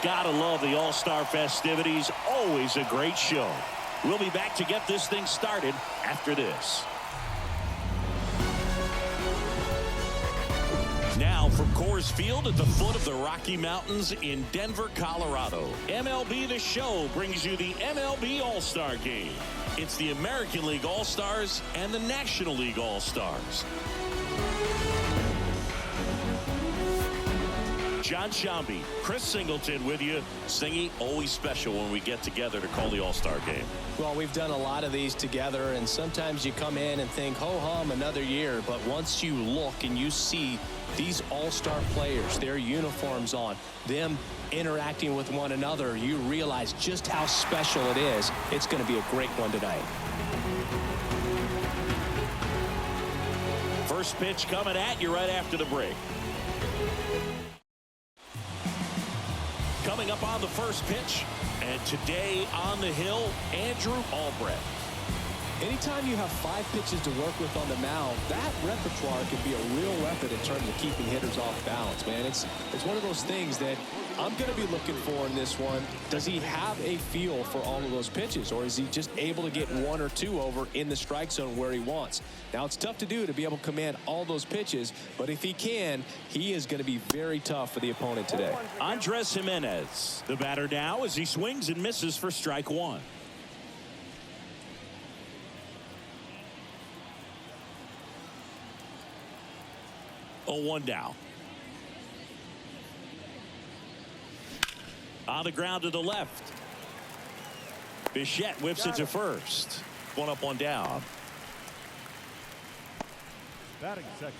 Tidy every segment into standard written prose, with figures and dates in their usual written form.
Gotta love the All-Star festivities. Always a great show. We'll be back to get this thing started after this. Now from Coors Field at the foot of the Rocky Mountains in Denver, Colorado. MLB The Show brings you the MLB All-Star Game. It's the American League All-Stars and the National League All-Stars. John Shambi, Chris Singleton with you. Singy, always special when we get together to call the All-Star Game. Well, we've done a lot of these together, and sometimes you come in and think, ho-hum, another year. But once you look and you see these All-Star players, their uniforms on, them interacting with one another, you realize just how special it is. It's going to be a great one tonight. First pitch coming at you right after the break. Coming up on the first pitch, and today on the hill, Andrew Albrecht. Anytime you have 5 pitches to work with on the mound, that repertoire can be a real weapon in terms of keeping hitters off balance, man. It's one of those things that I'm going to be looking for in this one. Does he have a feel for all of those pitches, or is he just able to get 1 or 2 over in the strike zone where he wants? Now, it's tough to do to be able to command all those pitches, but if he can, he is going to be very tough for the opponent today. Andres Jimenez, the batter now as he swings and misses for strike 1. 0-1 down. On the ground to the left. Bichette whips it to first. 1 up, 1 down. Batting second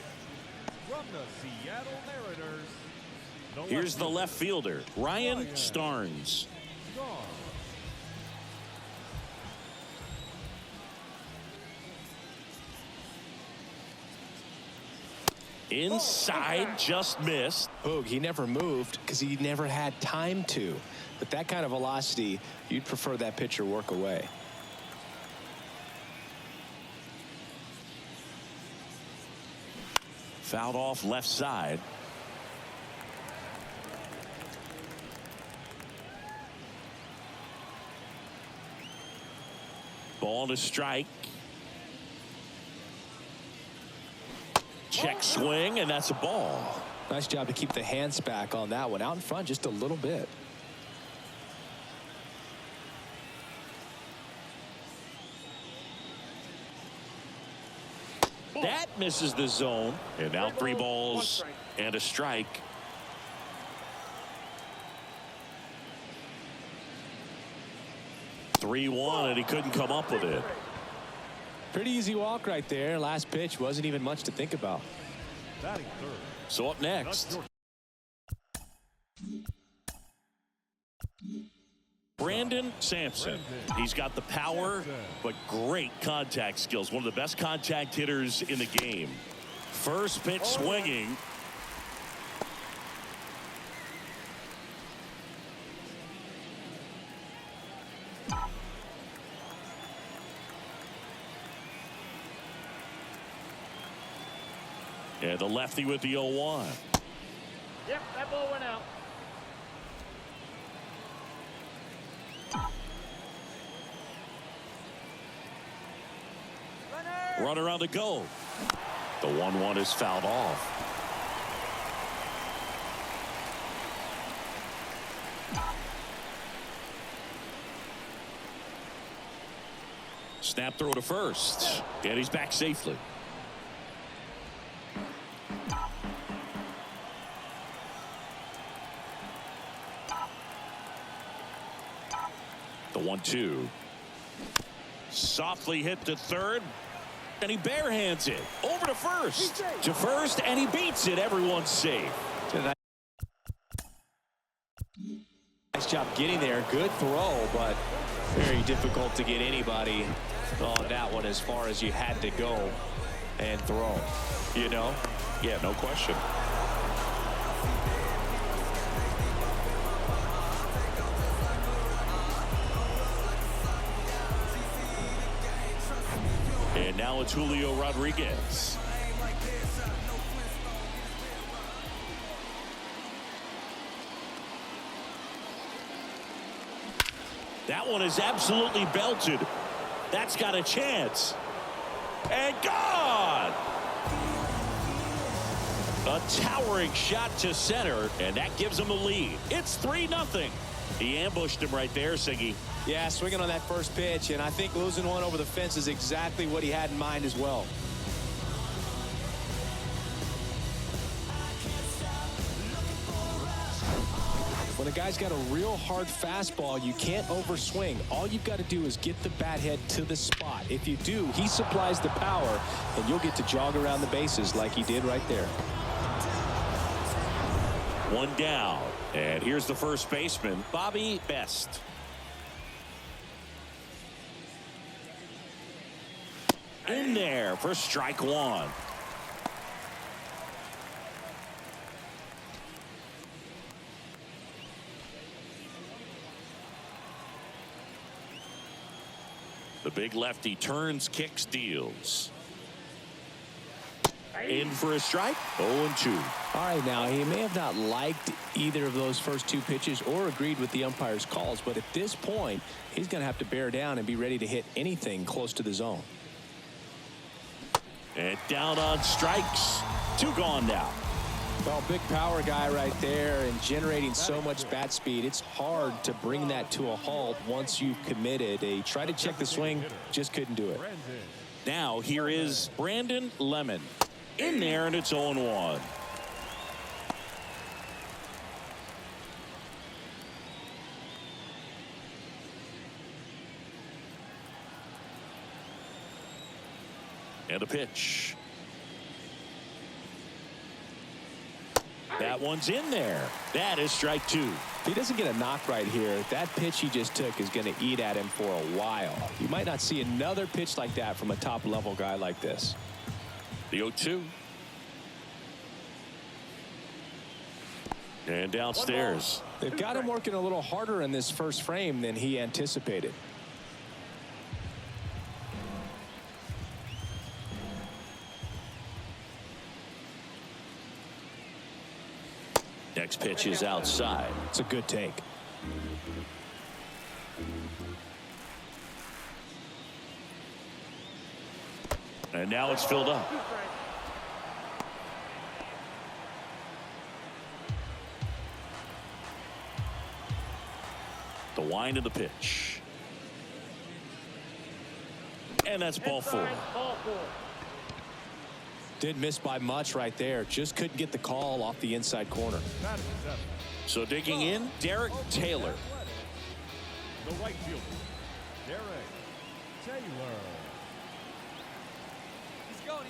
from the Seattle Mariners. Here's the left fielder, Ryan Starnes. Inside, just missed. Boog, he never moved because he never had time to. But that kind of velocity, you'd prefer that pitcher work away. Fouled off left side. Ball to strike. Check swing, and that's a ball. Nice job to keep the hands back on that one. Out in front just a little bit. That misses the zone. And now 3 balls and a strike. (3-1), and he couldn't come up with it. Pretty easy walk right there. Last pitch wasn't even much to think about. So up next, Brandon Sampson. He's got the power, but great contact skills. One of the best contact hitters in the game. First pitch swinging. And the lefty with the 0-1. Yep, that ball went out. Runner on the go. The 1-1 is fouled off. Snap throw to first. And he's back safely. The 1-2. Softly hit to third. And he barehands it over to first. To first, and he beats it. Everyone's safe. Nice job getting there. Good throw, but Very difficult to get anybody on that one as far as you had to go and throw. You know? Yeah, no question. And now it's Julio Rodriguez. That one is absolutely belted. That's got a chance. And gone! A towering shot to center, and that gives him the lead. It's 3-0. He ambushed him right there, Siggy. Yeah, swinging on that first pitch, and I think losing one over the fence is exactly what he had in mind as well. When a guy's got a real hard fastball, you can't overswing. All you've got to do is get the bat head to the spot. If you do, he supplies the power, and you'll get to jog around the bases like he did right there. One down, and here's the first baseman, Bobby Best. In there for strike one. The big lefty turns, kicks, deals. In for a strike. 0-2. All right, now he may have not liked either of those first two pitches or agreed with the umpire's calls, but at this point, he's going to have to bear down and be ready to hit anything close to the zone. And down on strikes. 2 gone now. Well, big power guy right there and generating so much bat speed. It's hard to bring that to a halt once you've committed. He tried to check the swing, just couldn't do it. Now here is Brandon Lemon. In there, and it's 0-1. And a pitch. That one's in there. That is strike 2. If he doesn't get a knock right here, that pitch he just took is going to eat at him for a while. You might not see another pitch like that from a top-level guy like this. The 0-2. And downstairs. They've got him working a little harder in this first frame than he anticipated. Next pitch is outside. It's a good take. And now it's filled up. The wind of the pitch. And that's ball 4. Didn't miss by much right there. Just couldn't get the call off the inside corner. So digging in, Derek Taylor. The right fielder, Derek Taylor.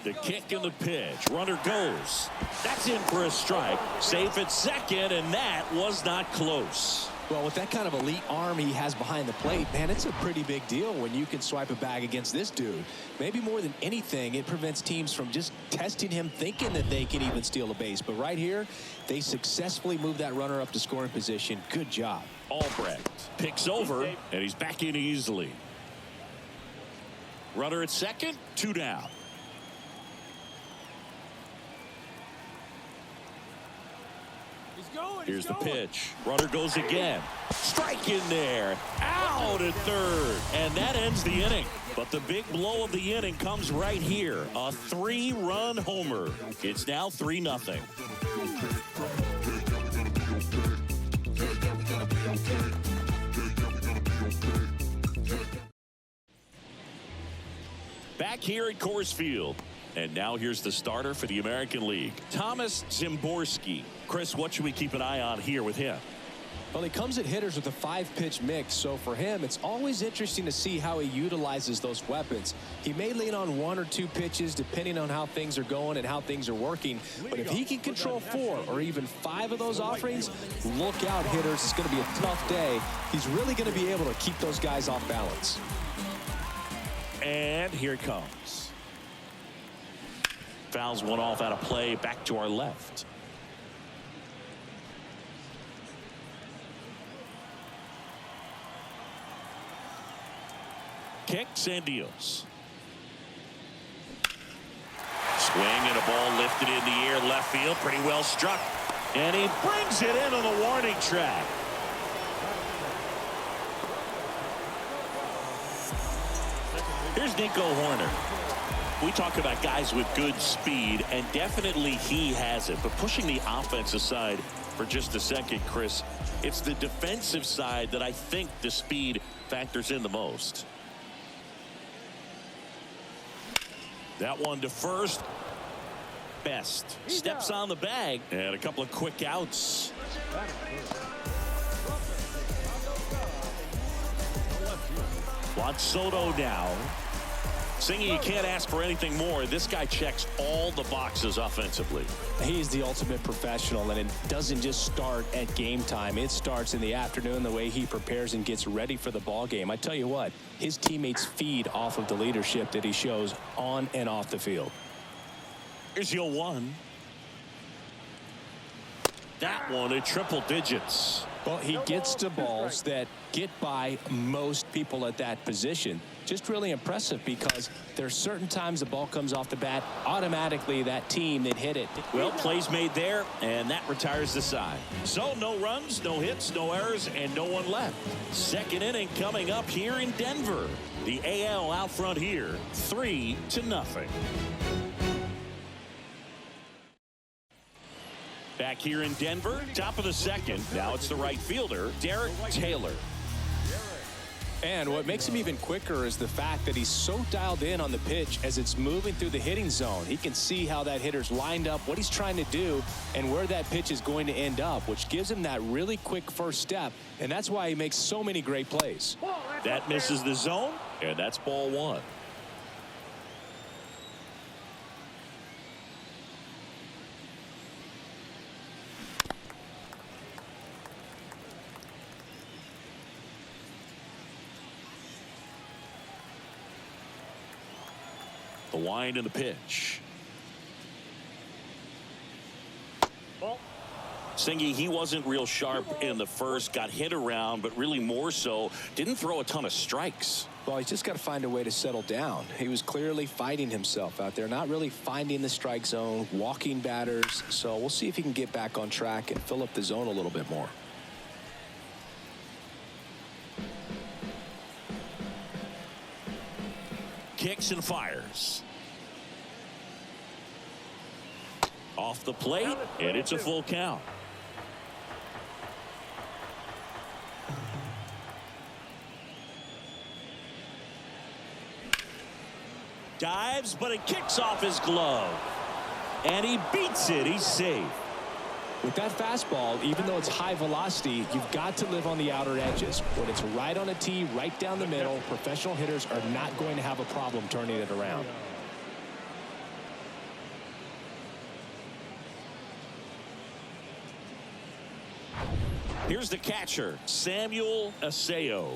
The kick and the pitch. Runner goes. That's in for a strike. Safe at second, and that was not close. Well, with that kind of elite arm he has behind the plate, man, it's a pretty big deal when you can swipe a bag against this dude. Maybe more than anything, it prevents teams from just testing him, thinking that they can even steal a base. But right here, they successfully moved that runner up to scoring position. Good job. Albrecht picks over, and he's back in easily. Runner at second, 2 down. Here's the pitch. Runner goes again. Strike in there. Out at third. And that ends the inning. But the big blow of the inning comes right here. A 3-run homer. It's now 3-0. Back here at Coors Field. And now here's the starter for the American League, Thomas Zimborski. Chris, what should we keep an eye on here with him? Well, he comes at hitters with a 5-pitch mix, so for him, it's always interesting to see how he utilizes those weapons. He may lean on 1 or 2 pitches depending on how things are going and how things are working, but if he can control 4 or even 5 of those offerings, look out, hitters. It's going to be a tough day. He's really going to be able to keep those guys off balance. And here it comes. Fouls one off out of play, back to our left. Kicks and deals. Swing and a ball lifted in the air, left field, pretty well struck. And he brings it into the warning track. Here's Nico Horner. We talk about guys with good speed, and definitely he has it. But pushing the offense aside for just a second, Chris, it's the defensive side that I think the speed factors in the most. That one to first. Best steps on the bag, and a couple of quick outs. Juan Soto now. Singing, you can't ask for anything more. This guy checks all the boxes offensively. He's the ultimate professional, and it doesn't just start at game time. It starts in the afternoon, the way he prepares and gets ready for the ball game. I tell you what, his teammates feed off of the leadership that he shows on and off the field. Here's your 1. That one in triple digits. Well, he gets to balls that get by most people at that position. Just really impressive because there's certain times the ball comes off the bat, automatically that team that hit it. Well, plays made there, and that retires the side. So no runs, no hits, no errors, and no one left. Second inning coming up here in Denver. The AL out front here, 3-0. Back here in Denver, top of the second. Now it's the right fielder, Derek Taylor. And what makes him even quicker is the fact that he's so dialed in on the pitch as it's moving through the hitting zone. He can see how that hitter's lined up, what he's trying to do, and where that pitch is going to end up, which gives him that really quick first step, and that's why he makes so many great plays. That misses the zone, and that's ball 1. The wind and the pitch. Singy, he wasn't real sharp in the first, got hit around, but really more so, didn't throw a ton of strikes. Well, he's just got to find a way to settle down. He was clearly fighting himself out there, not really finding the strike zone, walking batters. So we'll see if he can get back on track and fill up the zone a little bit more. Kicks and fires. Off the plate, and it's a full count. Dives, but it kicks off his glove. And he beats it. He's safe. With that fastball, even though it's high velocity, you've got to live on the outer edges. When it's right on a tee, right down the middle, professional hitters are not going to have a problem turning it around. Here's the catcher, Samuel Aseo.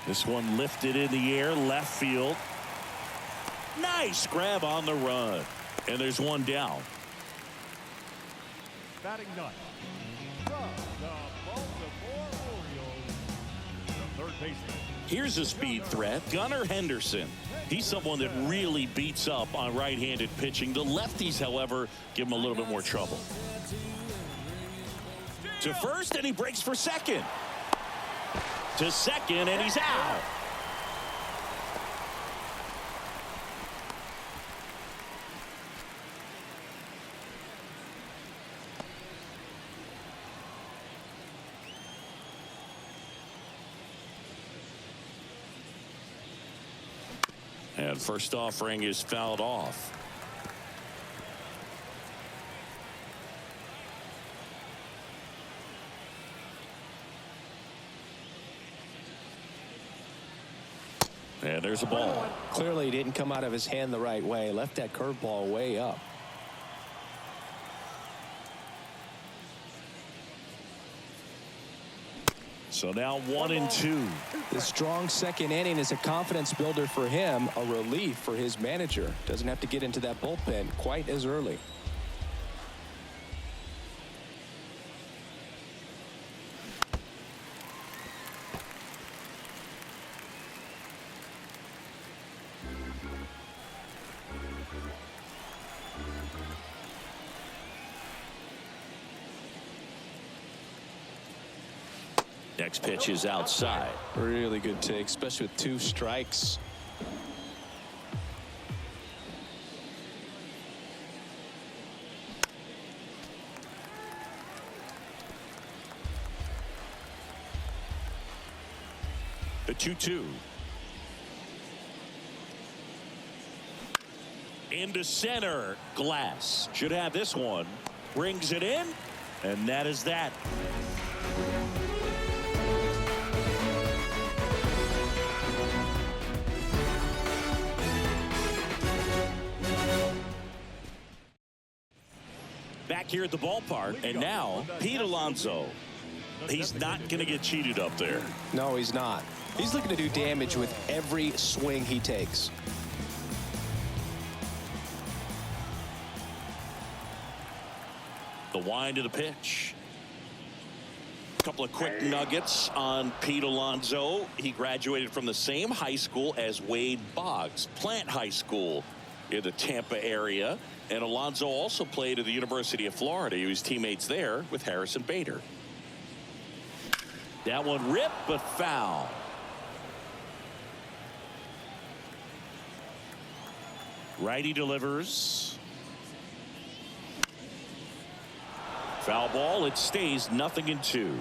This one lifted in the air, left field. Nice grab on the run. And there's one down. Batting ninth, from the Baltimore Orioles, the third baseman. Here's a speed threat, Gunnar Henderson. He's someone that really beats up on right-handed pitching. The lefties, however, give him a little bit more trouble. To first, and he breaks for second. To second, and he's out. And first offering is fouled off. And there's a ball. Clearly he didn't come out of his hand the right way. Left that curveball way up. So now 1-2. The strong second inning is a confidence builder for him, a relief for his manager. Doesn't have to get into that bullpen quite as early. Next pitch is outside. Really good take, especially with 2 strikes. The 2-2. Into center. Glass should have this one. Brings it in. And that is that. Back here at the ballpark, and now Pete Alonso. He's not going to get cheated up there. No, he's not. He's looking to do damage with every swing he takes. The wind of the pitch. A couple of quick nuggets on Pete Alonso. He graduated from the same high school as Wade Boggs, Plant High School in the Tampa area. And Alonso also played at the University of Florida. He was teammates there with Harrison Bader. That one ripped, but foul. Righty delivers. Foul ball. It stays 0-2.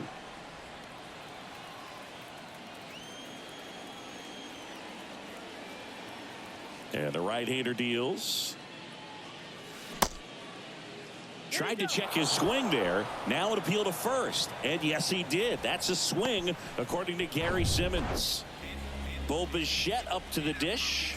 And the right-hander deals. Tried to check his swing there. Now an appeal to first. And yes, he did. That's a swing, according to Gary Simmons. Bo Bichette up to the dish.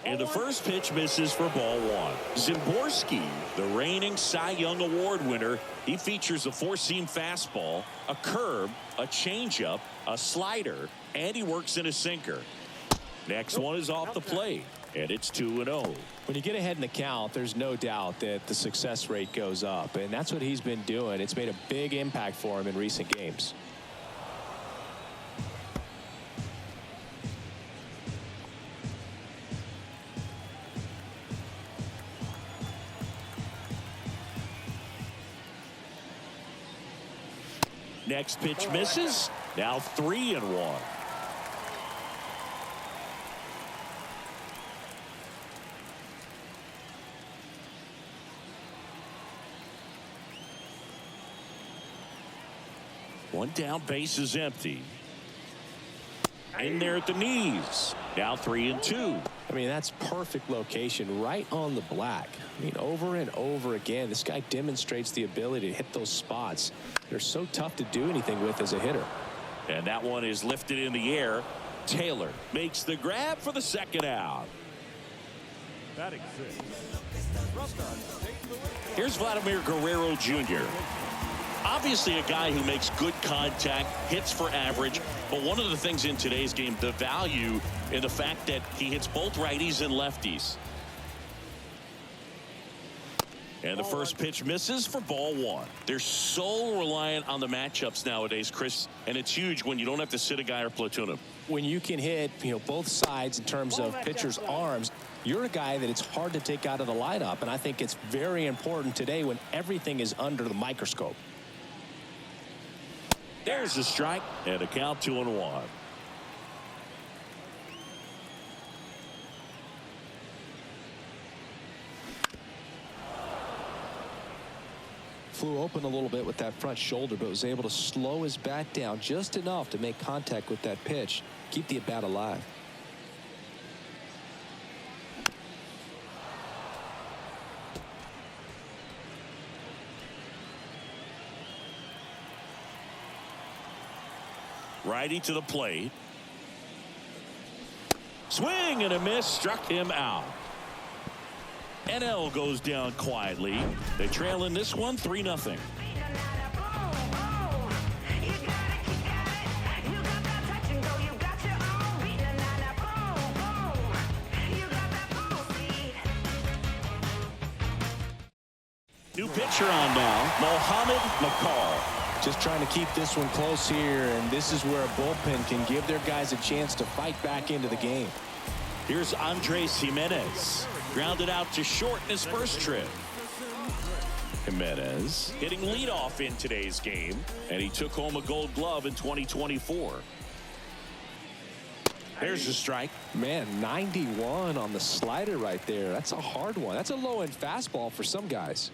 And the first pitch misses for ball 1. Zimborski, the reigning Cy Young Award winner, he features a 4-seam fastball, a curve, a changeup, a slider, and he works in a sinker. Next one is off the plate, and it's 2-0. When you get ahead in the count, there's no doubt that the success rate goes up, and that's what he's been doing. It's made a big impact for him in recent games. Next pitch misses. Now 3-1. One down, base is empty. In there at the knees. Now 3-2. I mean, that's perfect location right on the black. I mean, over and over again, this guy demonstrates the ability to hit those spots. They're so tough to do anything with as a hitter. And that one is lifted in the air. Taylor makes the grab for the second out. Batting 6. From the St. Louis. Here's Vladimir Guerrero Jr. Obviously a guy who makes good contact, hits for average, but one of the things in today's game, the value in the fact that he hits both righties and lefties. And the first pitch misses for ball 1. They're so reliant on the matchups nowadays, Chris, and it's huge when you don't have to sit a guy or platoon him. When you can hit, both sides in terms of pitchers' arms, you're a guy that it's hard to take out of the lineup, and I think it's very important today when everything is under the microscope. There's the strike, and a count 2-1. Flew open a little bit with that front shoulder, but was able to slow his bat down just enough to make contact with that pitch. keep the at-bat alive. Righty to the plate. Swing and a miss, struck him out. NL goes down quietly. They trail in this one 3-0. New pitcher on now, Mohammed McCall. Just trying to keep this one close here, and this is where a bullpen can give their guys a chance to fight back into the game. Here's Andres Jimenez. Grounded out to short in his first trip. Jimenez hitting leadoff in today's game, and he took home a Gold Glove in 2024. There's a strike. Man, 91 on the slider right there. That's a hard one. That's a low-end fastball for some guys.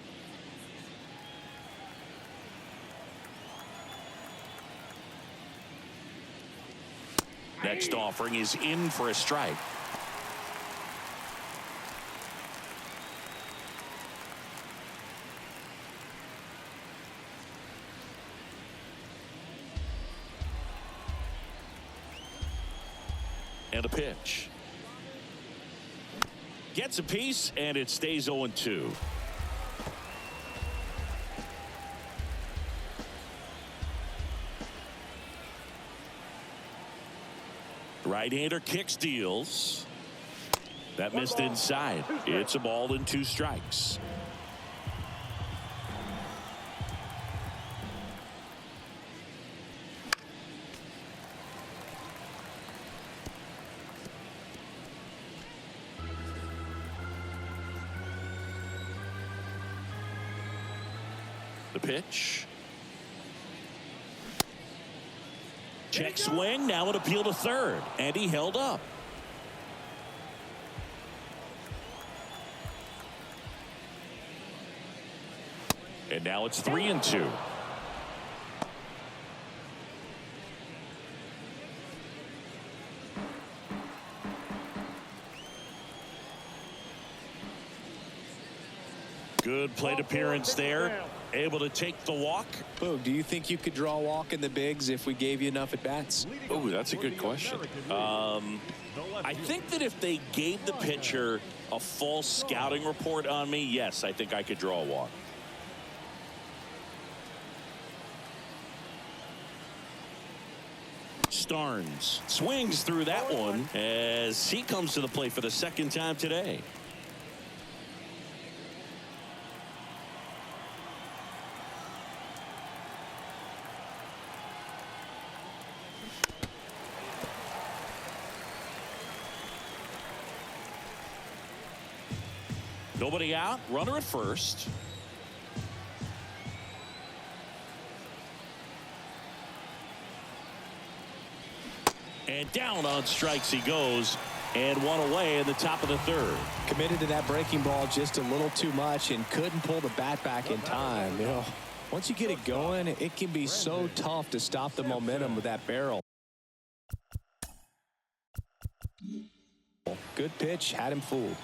Next offering is in for a strike. And a pitch. Gets a piece, and it stays 0-2. Right-hander kicks, deals. That missed inside. It's a ball and 2 strikes. The pitch. Check swing, now an appeal to third, and he held up. And now it's 3-2. Good plate appearance there. Able to take the walk. Boog, do you think you could draw a walk in the bigs if we gave you enough at-bats? Oh, that's a good question. I think that if they gave the pitcher a false scouting report on me, yes, I think I could draw a walk. Starnes swings through that one as he comes to the plate for the second time today. Nobody out, runner at first. And down on strikes he goes, and one away in the top of the third. Committed to that breaking ball just a little too much and couldn't pull the bat back in time. You know, once you get it going, it can be so tough to stop the momentum with that barrel. Good pitch, had him fooled.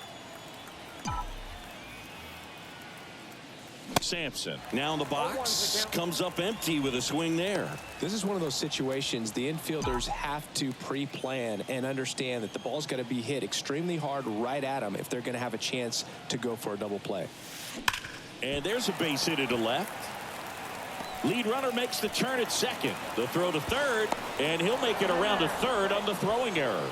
Sampson now in the box, comes up empty with a swing there. This is one of those situations the infielders have to pre-plan and understand that the ball's got to be hit extremely hard right at them if they're going to have a chance to go for a double play. And there's a base hit to left. Lead runner makes the turn at second. The throw to third, and he'll make it around to third on the throwing error.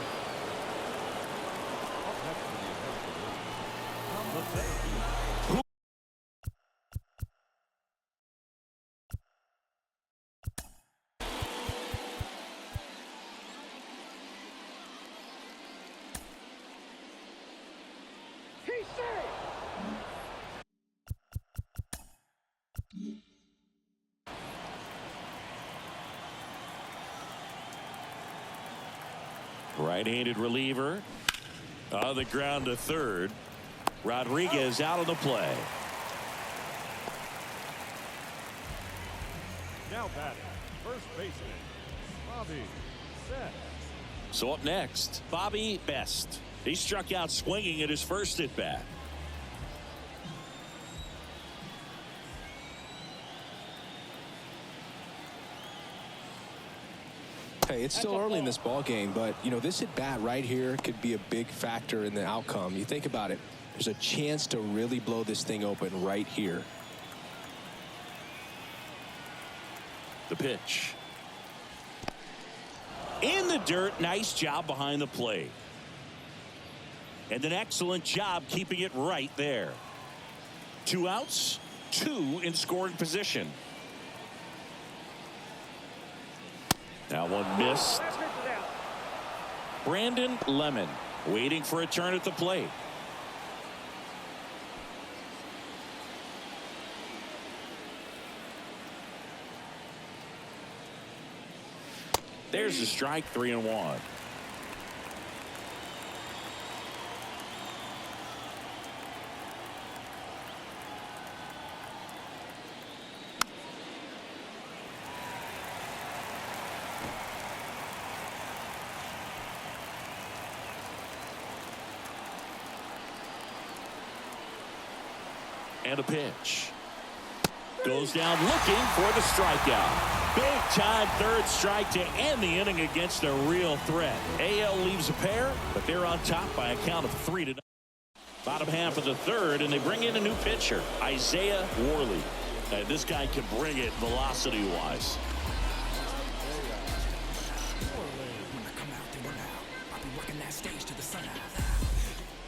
Right-handed reliever on the ground to third. Rodriguez out of the play. Now batting, first baseman, Bobby Set. So up next, Bobby Best. He struck out swinging at his first at bat. Hey, it's still early in this ball game, but you know, this at bat right here could be a big factor in the outcome. You think about it, there's a chance to really blow this thing open right here. The pitch. In the dirt. Nice job behind the plate. And an excellent job keeping it right there. 2 outs, 2 in scoring position. Now one missed. Brandon Lemon waiting for a turn at the plate. There's a strike, 3-1. And a pitch. Goes down looking for the strikeout. Big time third strike to end the inning against a real threat. AL leaves a pair, but they're on top by a count of 3-0. Bottom half of the third, and they bring in a new pitcher, Isaiah Worley. This guy can bring it velocity-wise.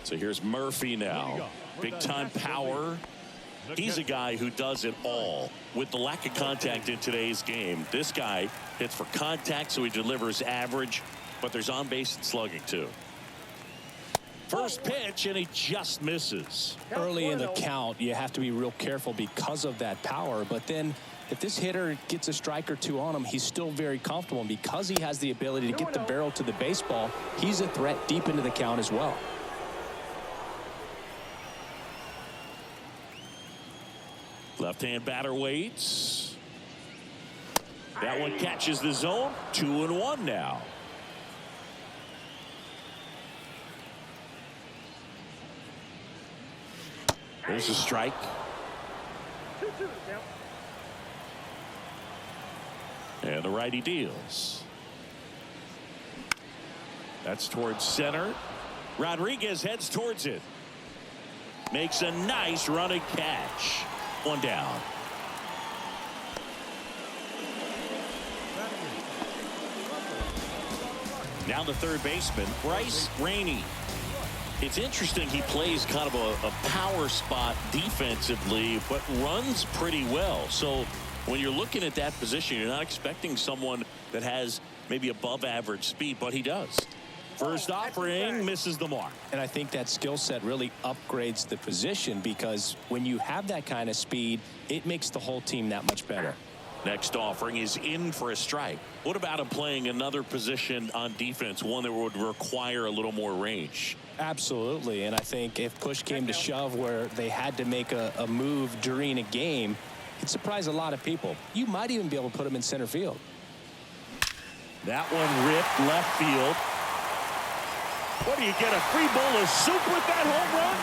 So here's Murphy now. Big time power. He's a guy who does it all. With the lack of contact in today's game, this guy hits for contact, so he delivers average, but there's on base and slugging too. First pitch, and he just misses. Early in the count, you have to be real careful because of that power, but then if this hitter gets a strike or two on him, he's still very comfortable, and because he has the ability to get the barrel to the baseball, he's a threat deep into the count as well. Left-hand batter waits. That one catches the zone. 2-1 now. There's a strike. 2-2 count. And the righty deals. That's towards center. Rodriguez heads towards it. Makes a nice running catch. One down. Now the third baseman, Bryce Rainey. It's interesting, he plays kind of a power spot defensively, but runs pretty well. So when you're looking at that position, you're not expecting someone that has maybe above average speed, but he does. First offering misses the mark. And I think that skill set really upgrades the position, because when you have that kind of speed, it makes the whole team that much better. Next offering is in for a strike. What about him playing another position on defense, one that would require a little more range? Absolutely. And I think if push came to shove where they had to make a move during a game, it'd surprise a lot of people. You might even be able to put him in center field. That one ripped left field. What do you get, a free bowl of soup with that home run?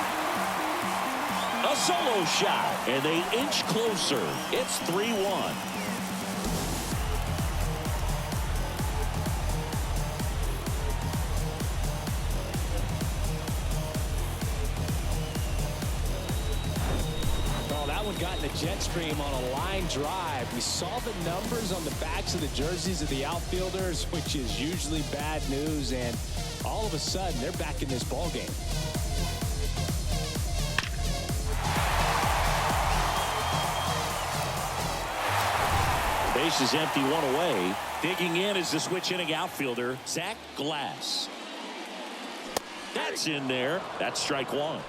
A solo shot, and they inch closer. It's 3-1. Oh, that one got in the jet stream on a line drive. We saw the numbers on the backs of the jerseys of the outfielders, which is usually bad news, and all of a sudden they're back in this ball game. Base is empty, one away. Digging in is the switch hitting outfielder, Zach Glass. That's in there. That's strike one.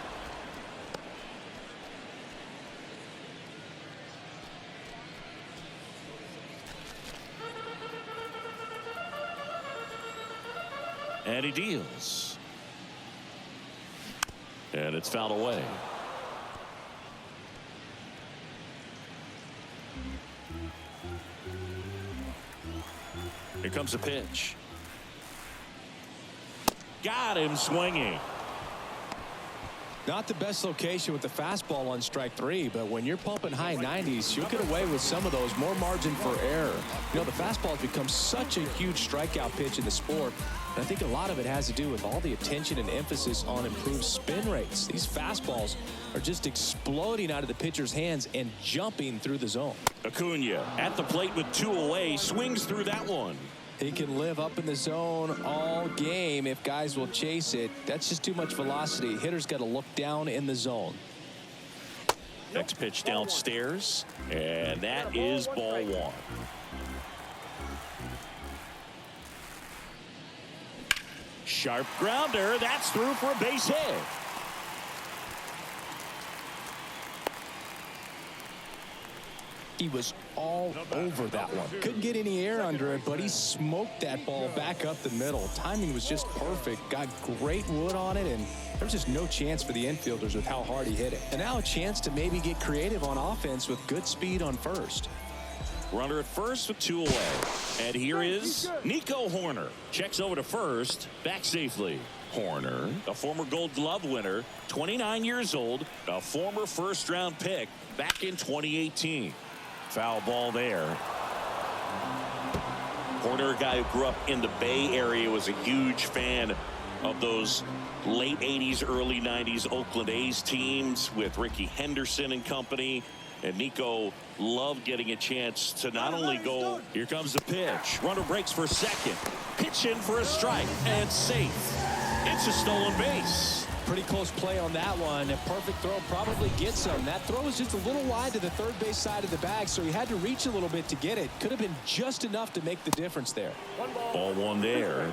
And he deals. And it's fouled away. Here comes a pitch. Got him swinging. Not the best location with the fastball on strike three, but when you're pumping high 90s, you'll get away with some of those. More margin for error. You know, the fastball has become such a huge strikeout pitch in the sport. And I think a lot of it has to do with all the attention and emphasis on improved spin rates. These fastballs are just exploding out of the pitcher's hands and jumping through the zone. Acuna at the plate with 2 away, swings through that one. He can live up in the zone all game if guys will chase it. That's just too much velocity. Hitter's got to look down in the zone. Next pitch downstairs, and that is ball 1. Sharp grounder. That's through for a base hit. He was all over that one. Couldn't get any air under it, but he smoked that ball back up the middle. Timing was just perfect. Got great wood on it, and there's just no chance for the infielders with how hard he hit it. And now a chance to maybe get creative on offense with good speed on first. Runner at first with 2 away. And here is Nico Hoerner. Checks over to first. Back safely. Hoerner, a former Gold Glove winner, 29 years old, a former first-round pick back in 2018. Foul ball there. Hoerner, a guy who grew up in the Bay Area, was a huge fan of those late 80s, early 90s Oakland A's teams with Rickey Henderson and company. And Nico loved getting a chance to not only go. Here comes the pitch. Runner breaks for second. Pitch in for a strike and safe. It's a stolen base. Pretty close play on that one. A perfect throw probably gets him. That throw was just a little wide to the third base side of the bag, so he had to reach a little bit to get it. Could have been just enough to make the difference there. Ball 1 there.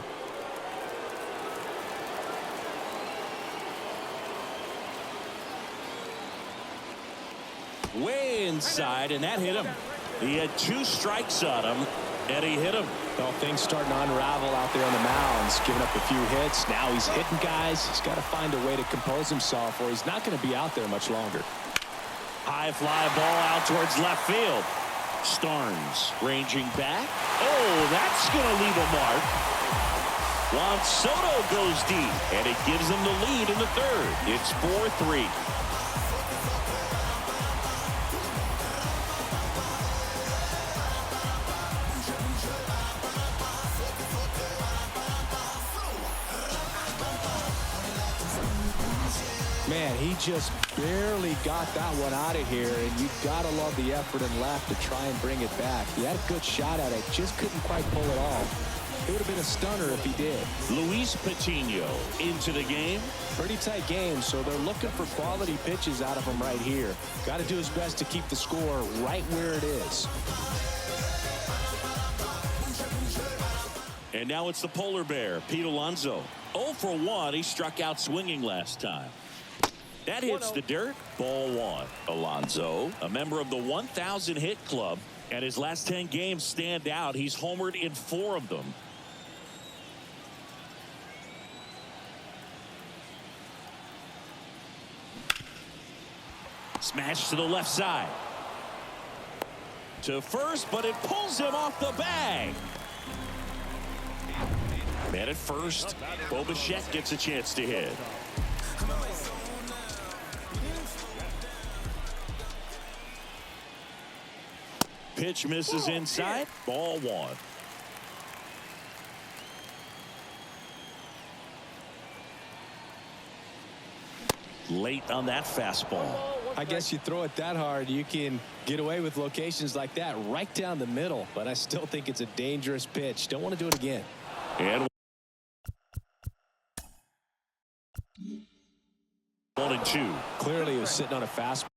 Way inside, and that hit him. He had 2 strikes on him, and he hit him. Well, things starting to unravel out there on the mounds. Giving up a few hits. Now he's hitting guys. He's got to find a way to compose himself, or he's not going to be out there much longer. High fly ball out towards left field. Starnes ranging back. Oh, that's going to leave a mark. Juan Soto goes deep, and it gives them the lead in the third. It's 4-3. Man, he just barely got that one out of here, and you've got to love the effort and left to try and bring it back. He had a good shot at it, just couldn't quite pull it off. It would have been a stunner if he did. Luis Patino into the game. Pretty tight game, so they're looking for quality pitches out of him right here. Got to do his best to keep the score right where it is. And now it's the polar bear, Pete Alonso. 0 for 1. He struck out swinging last time. That hits the dirt. Ball 1. Alonso, a member of the 1,000 hit club, and his last 10 games stand out. He's homered in 4 of them. Smash to the left side. To first, but it pulls him off the bag. Man at first. Bo Bichette gets a chance to hit. Pitch misses inside. Ball 1. Late on that fastball. I guess you throw it that hard, you can get away with locations like that right down the middle. But I still think it's a dangerous pitch. Don't want to do it again. And 1-2. Clearly he was sitting on a fastball.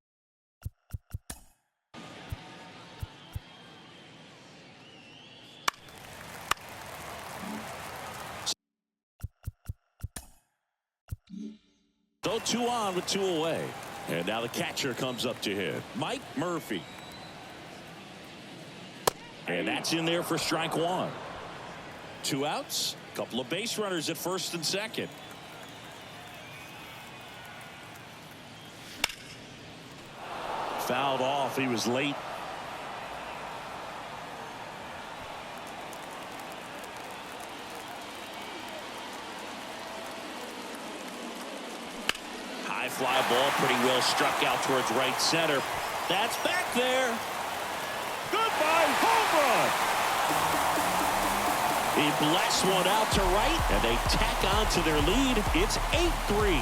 So 2 on with 2 away. And now the catcher comes up to hit. Mike Murphy. And that's in there for strike 1. 2 outs. Couple of base runners at first and second. Fouled off. He was late. ball pretty well struck out towards right center. That's back there. Goodbye, home run. He blasts one out to right, and they tack on to their lead. It's 8-3.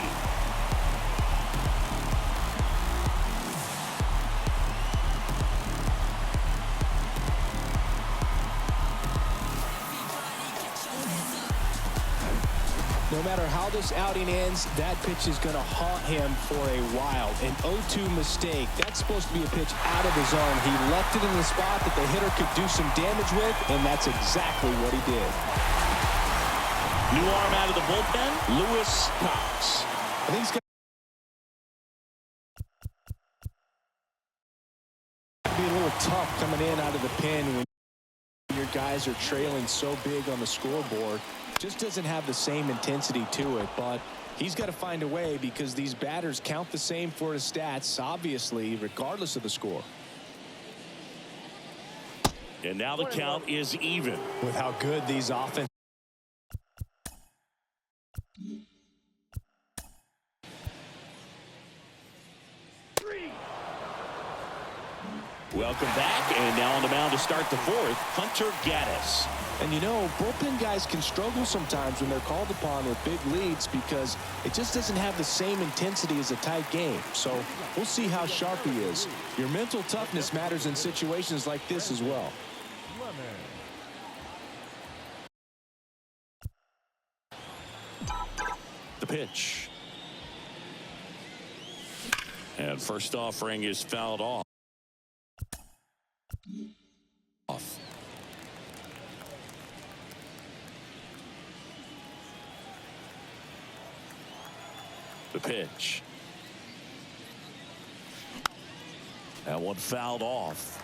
No matter how this outing ends, that pitch is going to haunt him for a while. An 0-2 mistake. That's supposed to be a pitch out of the zone. He left it in the spot that the hitter could do some damage with, and that's exactly what he did. New arm out of the bullpen, Lewis Cox. I think he's going to be a little tough coming in out of the pen when your guys are trailing so big on the scoreboard. Just doesn't have the same intensity to it, but he's got to find a way because these batters count the same for his stats, obviously, regardless of the score. And now the count is even. With how good these offense. Welcome back, and now on the mound to start the fourth, Hunter Gaddis. And you know, bullpen guys can struggle sometimes when they're called upon with big leads because it just doesn't have the same intensity as a tight game. So we'll see how sharp he is. Your mental toughness matters in situations like this as well. The pitch. And first offering is fouled off. The pitch. That one fouled off.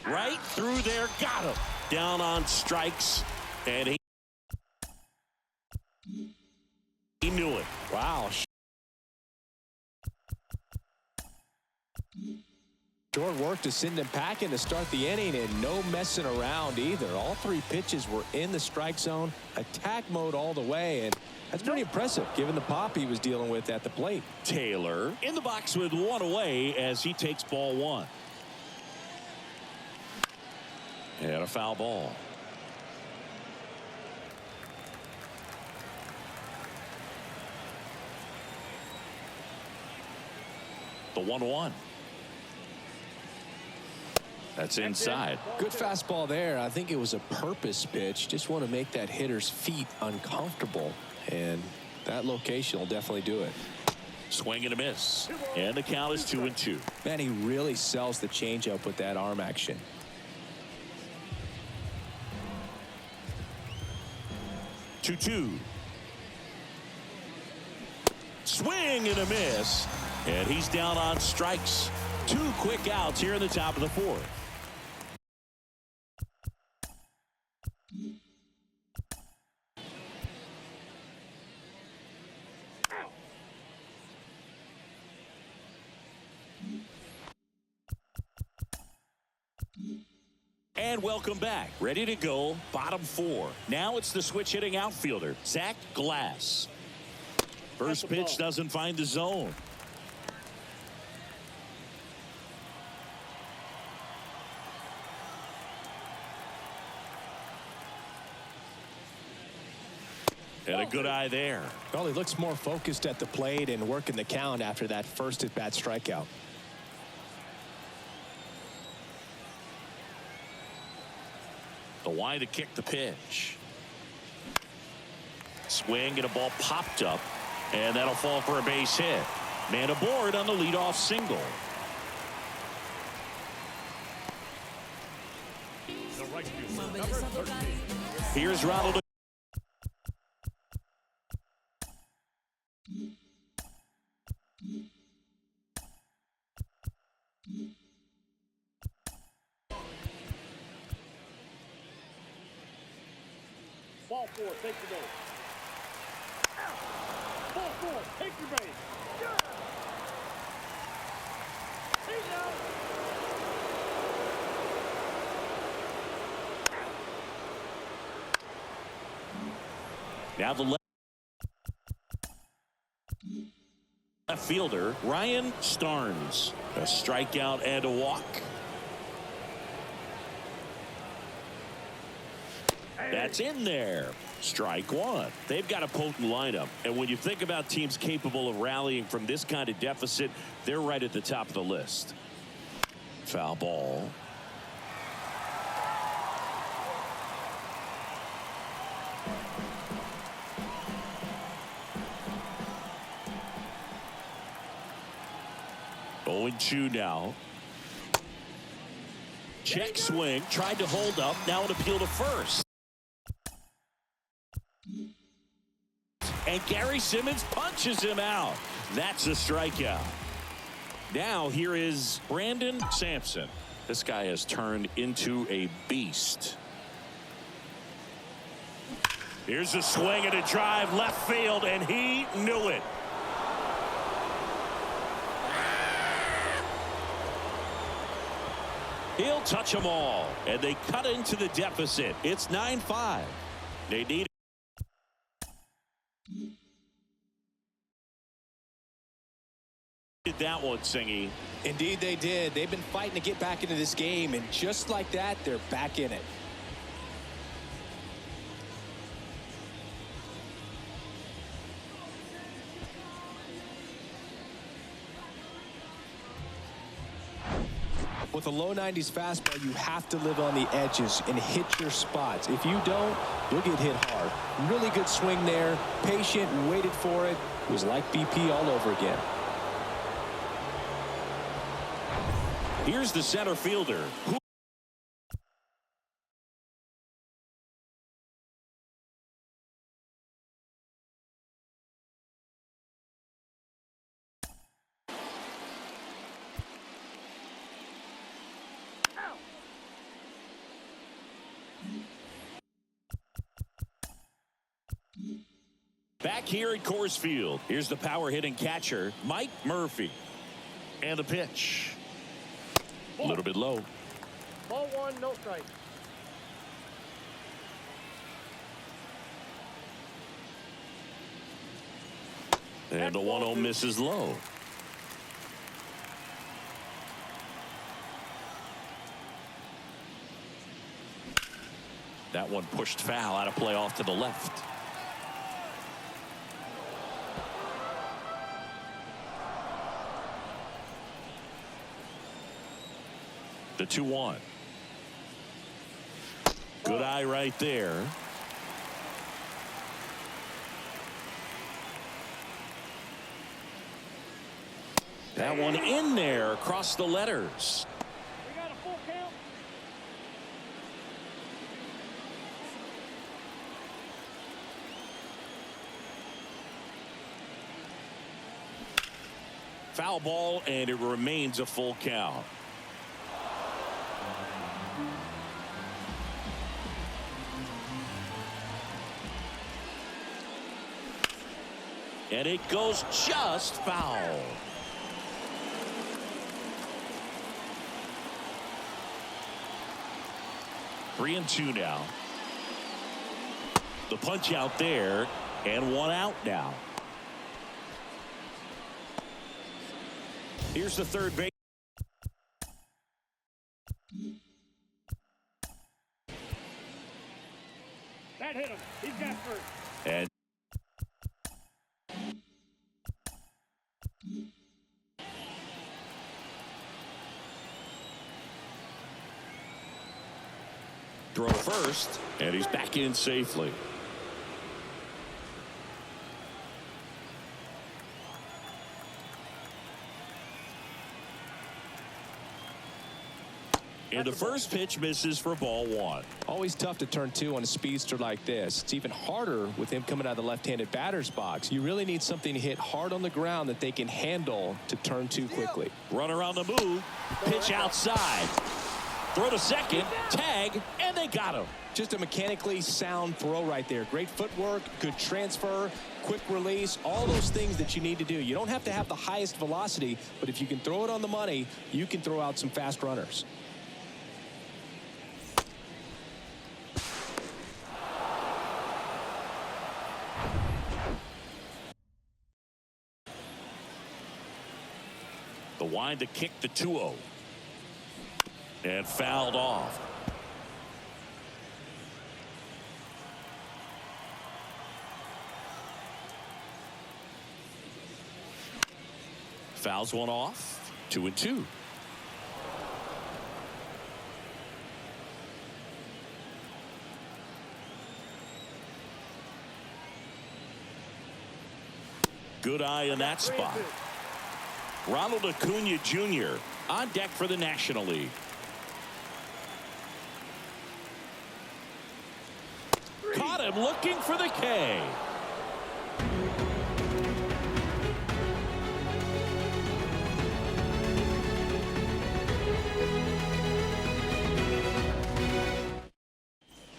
Right through there, got him. Down on strikes, and he knew it. Wow. Short work to send him packing to start the inning, and no messing around either. All three pitches were in the strike zone, attack mode all the way, and that's pretty impressive given the pop he was dealing with at the plate. Taylor in the box with one away as he takes ball one. And a foul ball. The 1-1. That's inside. Good fastball there. I think it was a purpose pitch. Just want to make that hitter's feet uncomfortable, and that location will definitely do it. Swing and a miss, and the count is 2-2. Man, he really sells the changeup with that arm action. Two. Swing and a miss, and he's down on strikes. 2 quick outs here in the top of the fourth. And welcome back. Ready to go. Bottom 4. Now it's the switch hitting outfielder, Zach Glass. First pitch doesn't find the zone. And a good eye there. Well, he looks more focused at the plate and working the count after that first at-bat strikeout. The line to kick the pitch. Swing and a ball popped up, and that'll fall for a base hit. Man aboard on the leadoff single. The right fielder, number 13. Here's Ronald. Ball 4, take the base. Ball 4, take your base. Take it out. Now the left fielder, Ryan Starnes. A strikeout and a walk. That's in there. Strike one. They've got a potent lineup. And when you think about teams capable of rallying from this kind of deficit, they're right at the top of the list. Foul ball. Oh, 0-2 now. Check swing. Tried to hold up. Now an appeal to first. And Gary Simmons punches him out. That's a strikeout. Now here is Brandon Sampson. This guy has turned into a beast. Here's a swing and a drive left field, and he knew it. He'll touch them all, and they cut into the deficit. It's 9-5. They need that one, Singy. Indeed they did. They've been fighting to get back into this game, and just like that, they're back in it. With a low 90s fastball, you have to live on the edges and hit your spots. If you don't, you'll get hit hard. Really good swing there. Patient, waited for it. It was like BP all over again. Here's the center fielder. Back here at Coors Field, here's the power hitting catcher, Mike Murphy. And the pitch. A little bit low. Ball one, no strike. And the 1-0 misses low. That one pushed foul, out of play off to the left. The 2-1. Good eye right there. That one in there across the letters. We got a full count. Foul ball, and it remains a full count. And it goes just foul. Three and two now. The punch out there, and one out now. Here's the third base. That hit him. He's got first. And throw first, and he's back in safely. And the first pitch misses for ball one. Always tough to turn two on a speedster like this. It's even harder with him coming out of the left-handed batter's box. You really need something to hit hard on the ground that they can handle to turn two quickly. Runner on the move. Pitch outside. Throw to second. Tag. And they got him. Just a mechanically sound throw right there. Great footwork, good transfer, quick release, all those things that you need to do. You don't have to have the highest velocity, but if you can throw it on the money, you can throw out some fast runners. wind to kick the 2-0. And fouled off. Fouls one off. 2-2. Good eye in that spot. Ronald Acuna Jr. on deck for the National League. Caught him looking for the K.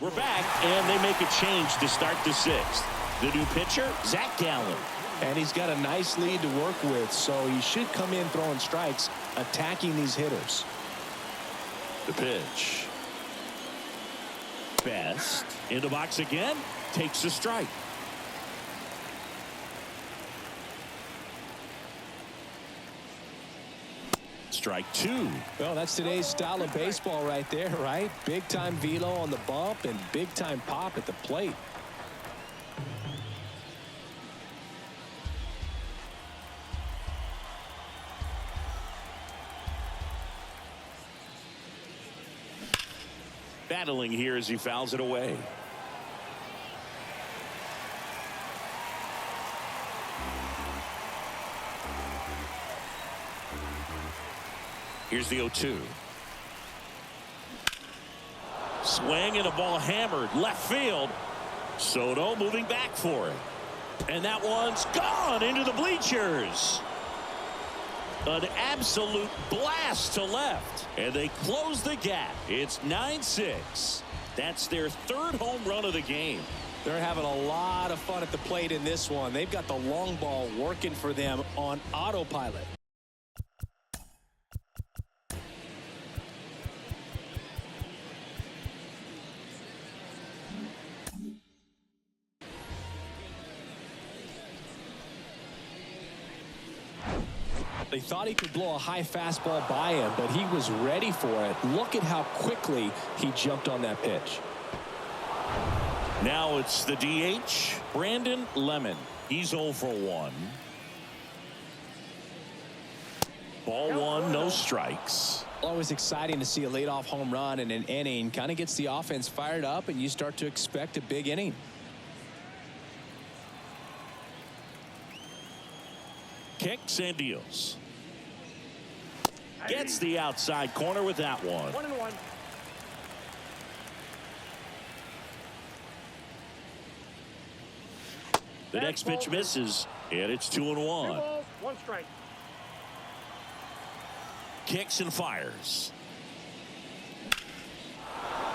We're back, and they make a change to start the 6th. The new pitcher, Zach Gallen. And he's got a nice lead to work with, so he should come in throwing strikes, attacking these hitters. The pitch. Best in the box again, takes a strike. Strike 2. Well, that's today's style of baseball right there, right? Big time velo on the bump and big time pop at the plate. Battling here as he fouls it away. Here's the 0-2. Swing and a ball hammered left field. Soto moving back for it. And that one's gone into the bleachers. An absolute blast to left. And they close the gap. It's 9-6. That's their 3rd home run of the game. They're having a lot of fun at the plate in this one. They've got the long ball working for them on autopilot. They thought he could blow a high fastball by him, but he was ready for it. Look at how quickly he jumped on that pitch. Now it's the DH, Brandon Lemon. He's 0 for 1. Ball 1, no strikes. Always exciting to see a leadoff home run in an inning. Kind of gets the offense fired up, and you start to expect a big inning. Kicks and deals. Gets the outside corner with that one. 1-1. The next pitch misses, and it's 2-1. 2 balls, 1 strike. Kicks and fires.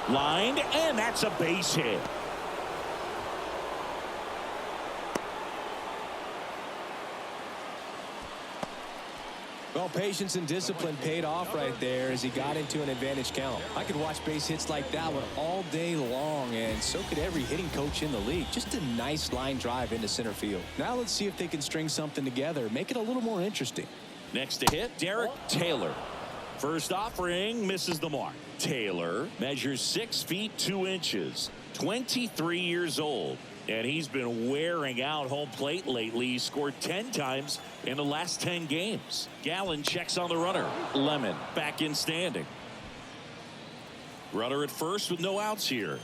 Lined, and that's a base hit. Well, patience and discipline paid off right there as he got into an advantage count. I could watch base hits like that one all day long, and so could every hitting coach in the league. Just a nice line drive into center field. Now let's see if they can string something together, make it a little more interesting. Next to hit, Derek Taylor. First offering misses the mark. Taylor measures 6 feet 2 inches, 23 years old. And he's been wearing out home plate lately. He scored 10 times in the last 10 games. Gallen checks on the runner. Lemon back in standing. Runner at first with no outs here.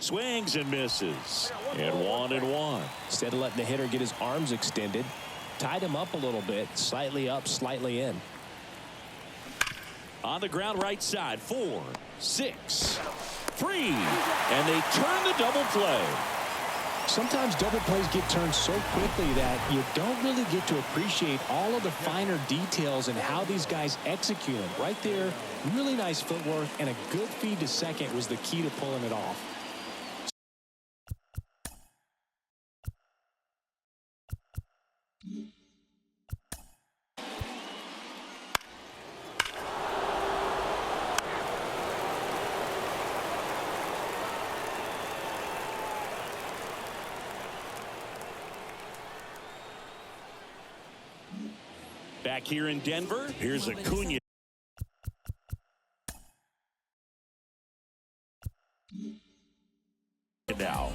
Swings and misses. And 1-1. Instead of letting the hitter get his arms extended, tied him up a little bit, slightly up, slightly in. On the ground right side, 4, 6, 3, and they turn the double play. Sometimes double plays get turned so quickly that you don't really get to appreciate all of the finer details and how these guys execute them. Right there, really nice footwork, and a good feed to second was the key to pulling it off. Back here in Denver, here's Acuna. Now.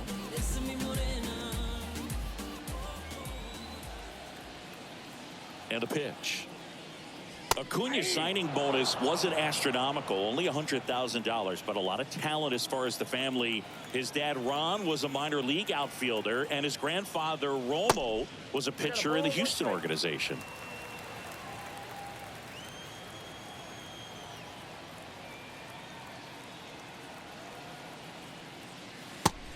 And a pitch. Acuna's signing bonus wasn't astronomical, only $100,000, but a lot of talent as far as the family. His dad, Ron, was a minor league outfielder, and his grandfather, Romo, was a pitcher in the Houston organization.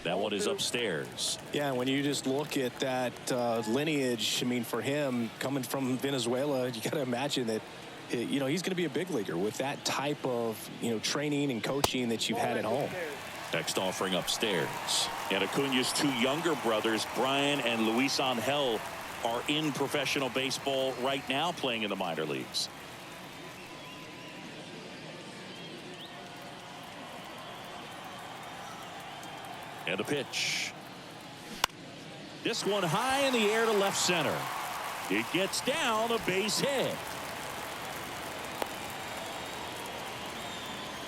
That one is upstairs. Yeah, when you just look at that lineage, I mean, for him, coming from Venezuela, you got to imagine that, you know, he's going to be a big leaguer with that type of, you know, training and coaching that you've had at home. Next offering upstairs. And Acuna's two younger brothers, Brian and Luis Angel, are in professional baseball right now, playing in the minor leagues. And a pitch. This one high in the air to left center. It gets down, a base hit.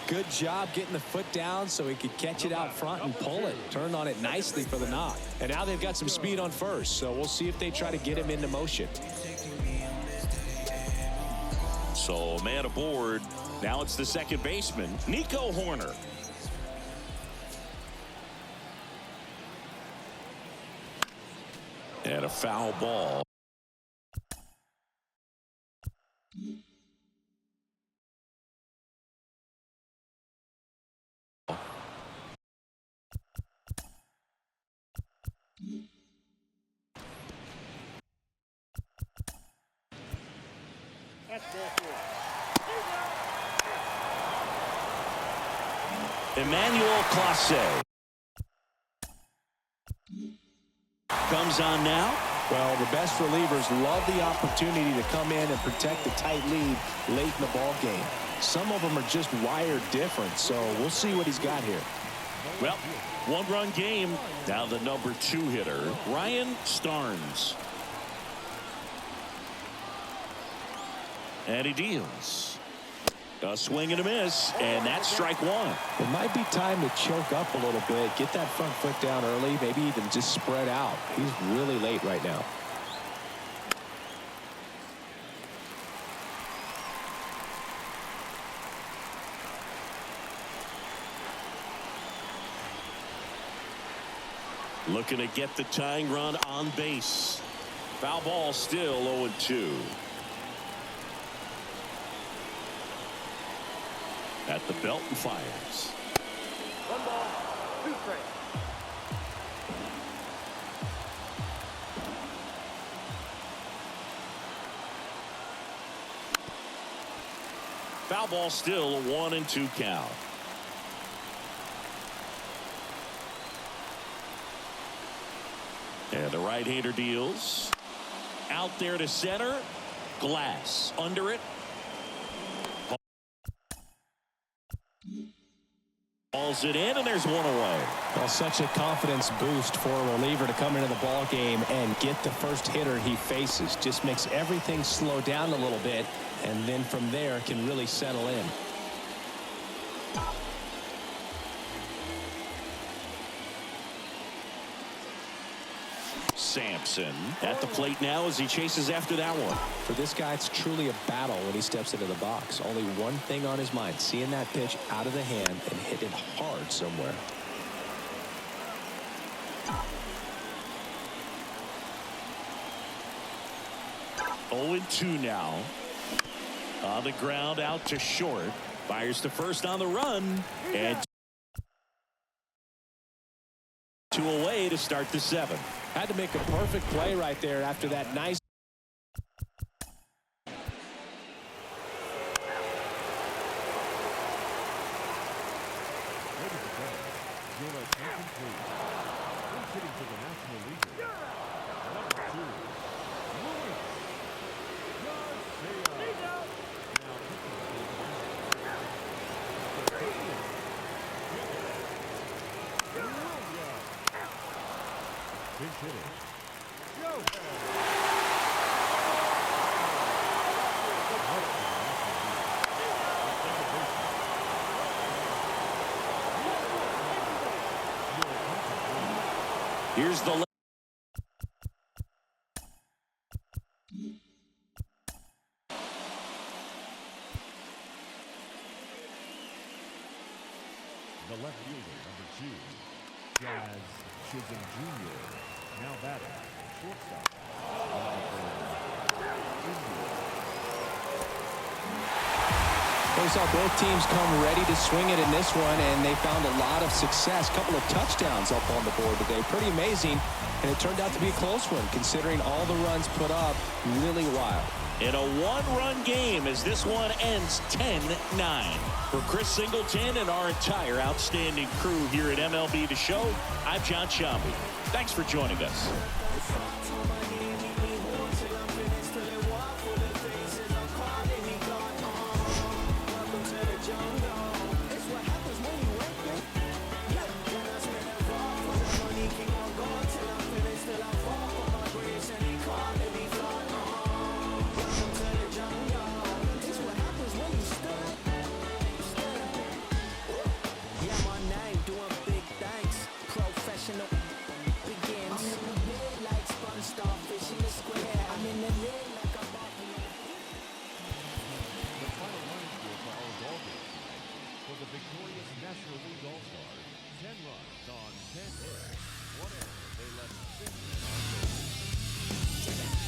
Good job getting the foot down so he could catch it out front and pull it. Turned on it nicely for the knock. And now they've got some speed on first, so we'll see if they try to get him into motion. So man aboard. Now it's the second baseman, Nico Horner. And a foul ball. Emmanuel Clase comes on now. Well, the best relievers love the opportunity to come in and protect the tight lead late in the ball game. Some of them are just wired different, so we'll see what he's got here. Well, one-run game. Now the number 2 hitter, Ryan Starnes. And he deals. A swing and a miss, and that's strike one. It might be time to choke up a little bit, get that front foot down early, maybe even just spread out. He's really late right now. Looking to get the tying run on base. Foul ball, still 0-2. At the belt and fires. 1 ball, 2 strikes. Foul ball, still a 1-2 count. And the right-hander deals. Out there to center. Glass under it. Balls it in, and there's one away. Well, such a confidence boost for a reliever to come into the ball game and get the first hitter he faces. Just makes everything slow down a little bit, and then from there can really settle in. Sampson at the plate now as he chases after that one. For this guy, it's truly a battle when he steps into the box. Only one thing on his mind, seeing that pitch out of the hand and hit it hard somewhere. Oh, 0-2 now. On the ground, out to short. Fires to first on the run. And 2 away to start the 7th. Had to make a perfect play right there after that nice. Here's the left fielder, number 2, Jazz Chisholm Jr. Now batting, shortstop. We saw both teams come ready to swing it in this one, and they found a lot of success. A couple of touchdowns up on the board today. Pretty amazing, and it turned out to be a close one, considering all the runs put up. Really wild. in a one-run game as this one ends 10-9. For Chris Singleton and our entire outstanding crew here at MLB The Show, I'm John Shambi. Thanks for joining us. Victorious National League All-Stars, 10 runs on 10 hits, 1 error. They left 6 on base.